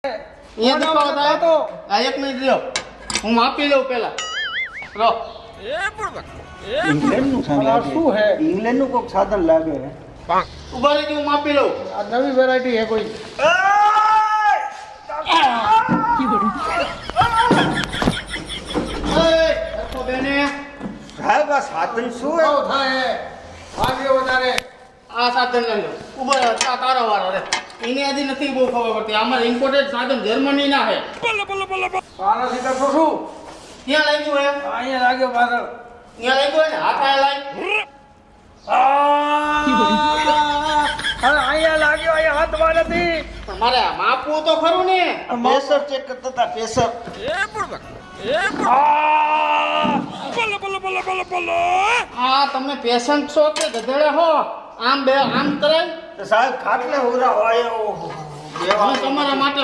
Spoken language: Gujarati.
અહીંયા દુખાવો થાય તો આ 1 મિનિટ રહ્યો, હું માપી લઉં પેલા. રો ઇંગ્લેન્ડનું શું હે? ઇંગ્લેન્ડનું કોઈક સાધન લાગે હે. ઉભા રહી હું માપી લઉં. આ નવી વેરાયટી હે કોઈ. સાહેબ આ સાધન શું હે? થાય ભાગ્ય વધારે આ સાધન લઈ લો. ઉભા રહો, તારો વારો રે. એને હજી નથી બહુ ખબર પડતી. અમારે ઇમ્પોર્ટેડ સાધન જર્મની ના હે. પારાથી કરશો શું? ક્યાં લાગ્યું હે? અહીંયા લાગ્યો પાછળ. ત્યાં લાગ્યું હે ને? હાથ આયા લાગ. અરે અહીંયા લાગ્યો, અહીંયા હાથમાં નથી. પણ મારે માપવું તો ખરું ને. પ્રેશર ચેક કરતા હતા, પ્રેશર. આ તમે પેશન્ટ છો કે ગધેડા હો? આમ બે આમ કરાય. સાહેબ ખાટલે ઉરા હોય. તમારા માટે